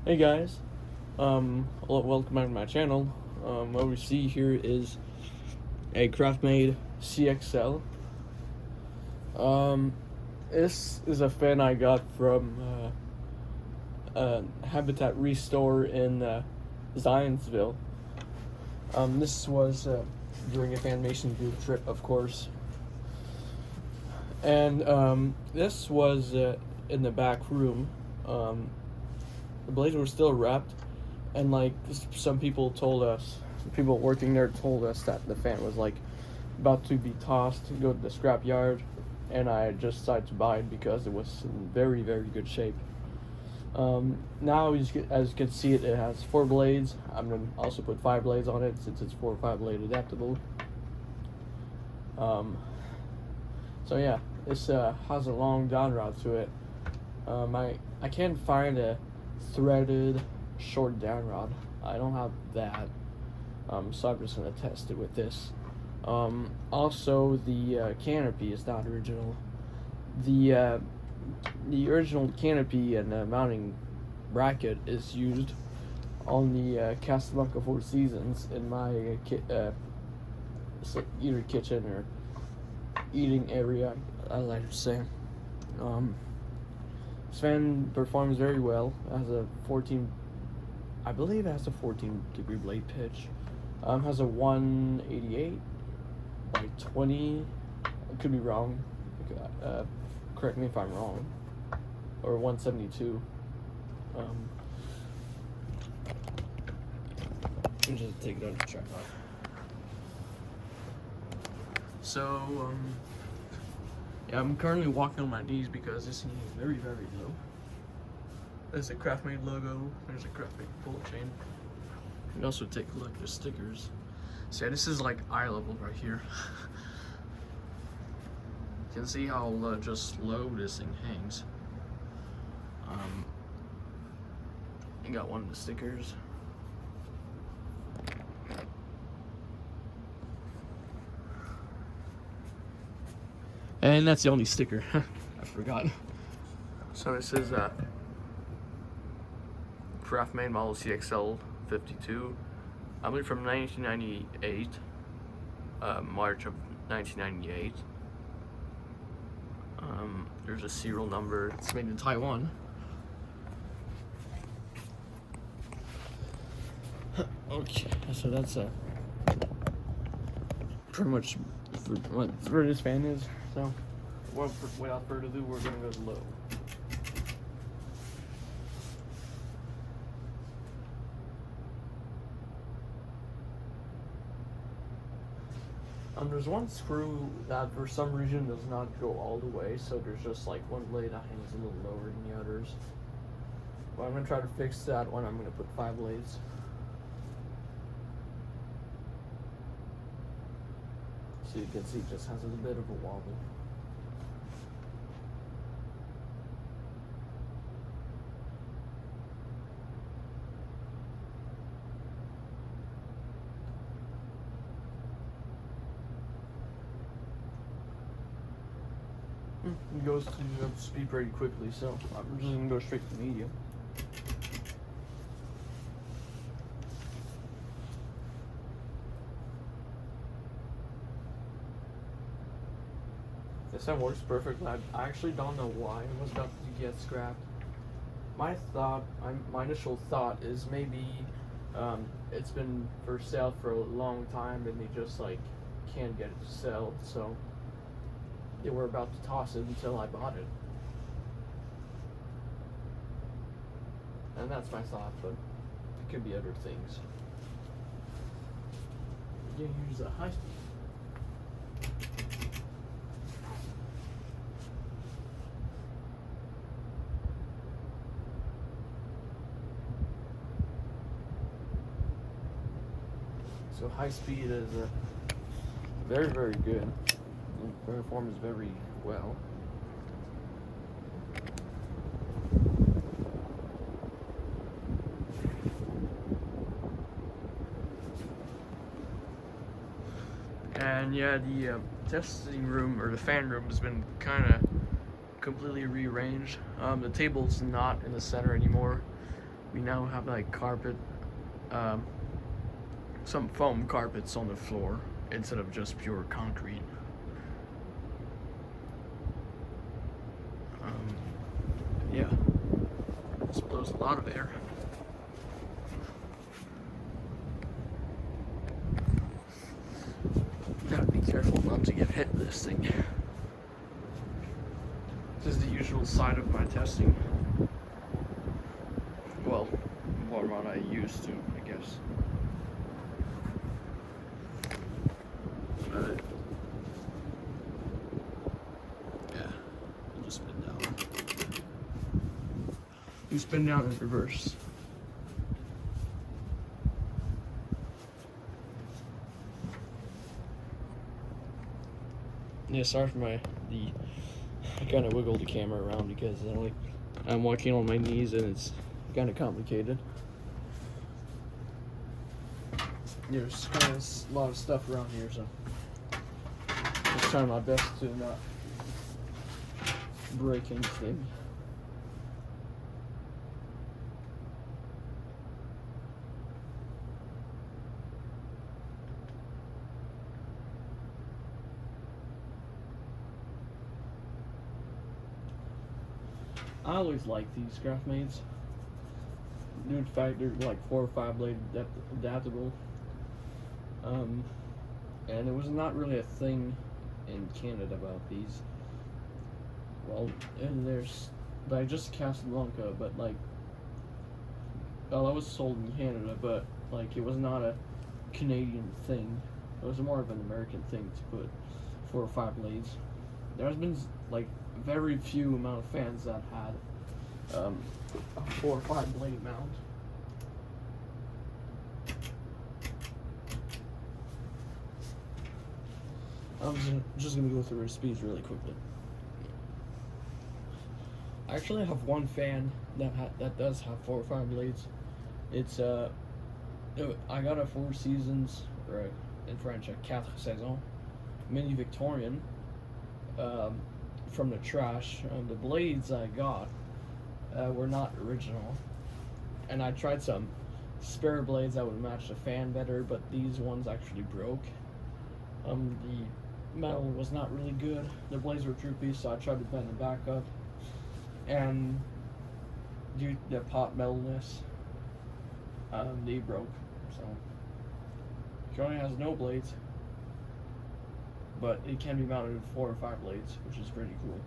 Hey guys, welcome back to my channel. What we see here is a Craftmade CXL. Um, this is a fan I got from Habitat Restore in Zionsville. This was during a Fanmation group trip, of course, and this was in the back room. The blades were still wrapped, and like some people told us, people working there told us that the fan was like about to be tossed to go to the scrap yard, and I just decided to buy it because it was in very good shape. Now as you can see, it has 4 blades. I'm gonna also put 5 blades on it since it's 4 or 5 blade adaptable. So yeah, this has a long down rod to it. I can't find a threaded short down rod. I don't have that, so I'm just gonna test it with this. Also, the canopy is not original. The original canopy and mounting bracket is used on the Casablanca Four Seasons in my either kitchen or eating area, I like to say. This fan performs very well. It has a 14, I believe it has a 14-degree blade pitch. Has a 188 by 20. I could be wrong. Correct me if I'm wrong. Or 172. I'll just take it out to check off. So, yeah, I'm currently walking on my knees because this knee is very low. There's a Craftmade logo. There's a Craftmade bullet chain. You can also take a look at the stickers. So yeah, this is like eye level right here. You can see how just low this thing hangs. You got one of the stickers. And that's the only sticker. I forgot. So this is Craftmade model CXL 52. I believe from 1998, March of 1998. There's a serial number. It's made in Taiwan. Okay, so that's pretty much where this fan is. So, without further ado, we're gonna go to low. There's one screw that for some reason does not go all the way, so there's just like one blade that hangs a little lower than the others. But I'm gonna try to fix that one. I'm gonna put 5 blades. So you can see it just has a bit of a wobble. It goes to speed pretty quickly, so I'm just gonna go straight to medium. This time works perfectly. I actually don't know why it was about to get scrapped. My initial thought is maybe it's been for sale for a long time and they just like can't get it to sell, so they were about to toss it until I bought it. And that's my thought, but it could be other things. Yeah, use a high speed. So high speed is very good. It performs very well. And yeah, the testing room, or the fan room, has been kind of completely rearranged. The table's not in the center anymore. we now have like carpet, some foam carpets on the floor instead of just pure concrete. Yeah, this blows a lot of air. Gotta be careful not to get hit with this thing. This is the usual side of my testing. Well, what I used to, I guess. Yeah, I'll just spin down. You spin down in reverse. Yeah, sorry for I kind of wiggled the camera around because I'm walking on my knees and it's kind of complicated. There's kind of a lot of stuff around here, so I'm just trying my best to not break anything. I always like these Craftmades. In fact, they're like 4 or 5 blade adaptable. And it was not really a thing in Canada about these. Well, and there's by just Casablanca, but like, well, that was sold in Canada, but like it was not a Canadian thing. It was more of an American thing to put 4 or 5 blades. There's been like very few amount of fans that had a 4 or 5 blade mount. I'm just gonna go through recipes really quickly. I actually have one fan that does have 4 or 5 blades. It's I got a 4 Seasons, or in French a 4 Saisons mini Victorian from the trash. The blades I got were not original, and I tried some spare blades that would match the fan better, but these ones actually broke. The metal was not really good. The blades were droopy, so I tried to bend them back up, and due to the pot metalness, they broke. So it currently has no blades, but it can be mounted with 4 or 5 blades, which is pretty cool.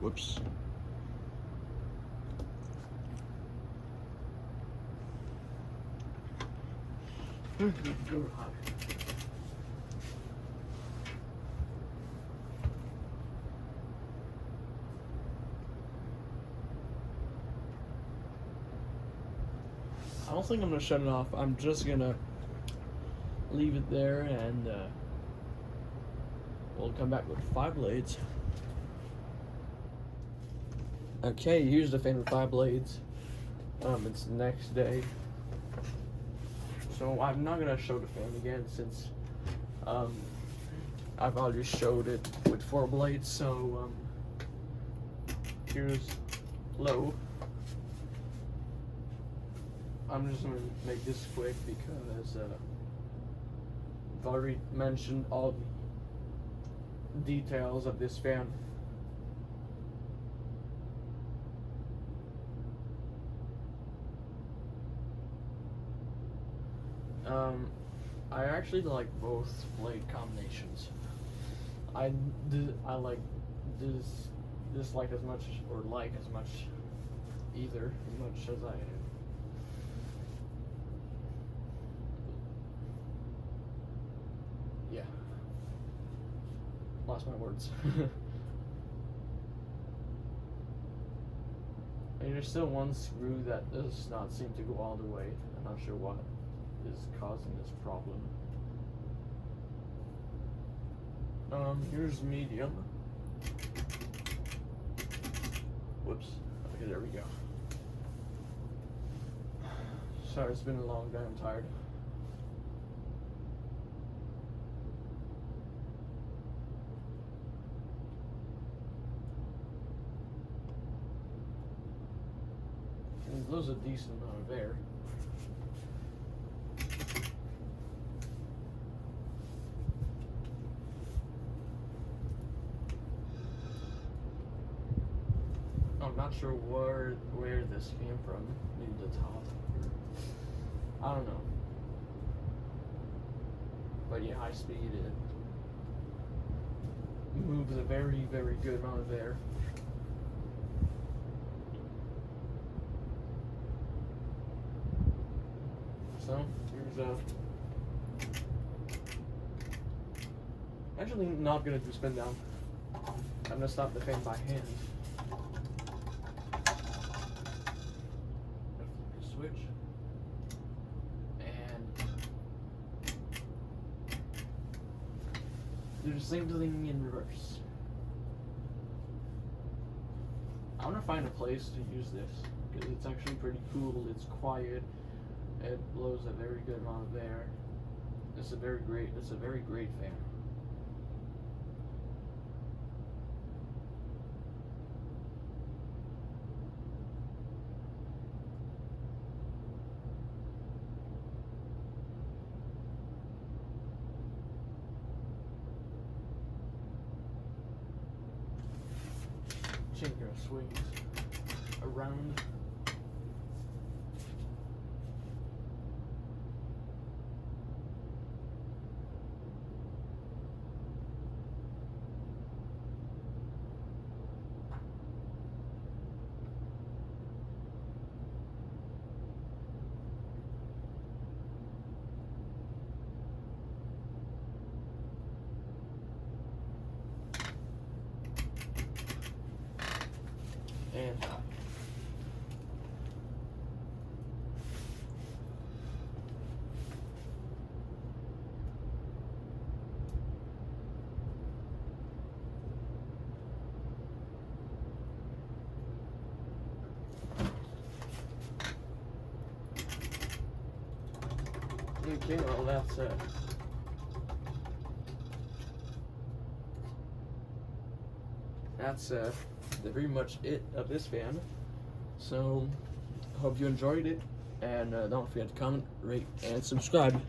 Whoops. I don't think I'm gonna shut it off. I'm just gonna leave it there, and we'll come back with 5 blades. Okay, here's the fan with 5 blades. It's the next day, so I'm not gonna show the fan again since I've already showed it with 4 blades. So here's low. I'm just gonna make this quick because I've already mentioned all the details of this fan. I actually like both blade combinations. I like dislike as much, or like as much, either as much as I do. Yeah, lost my words. And there's still one screw that does not seem to go all the way. I'm not sure what is causing this problem. Here's medium. Whoops. Okay, there we go. Sorry, it's been a long day. I'm tired. It blows a decent amount of air. I'm not sure where this came from. Maybe the top. I don't know. But yeah, high speed, it moves a very, very good amount of air. So here's actually not gonna do spin down. I'm gonna stop the fan by hand. Switch. And do the same thing in reverse. I want to find a place to use this because it's actually pretty cool. It's quiet. It blows a very good amount of air. It's a very great fan. Change your swings around. And okay, well that's pretty much it of this fan. So hope you enjoyed it, and don't forget to comment, rate, and subscribe.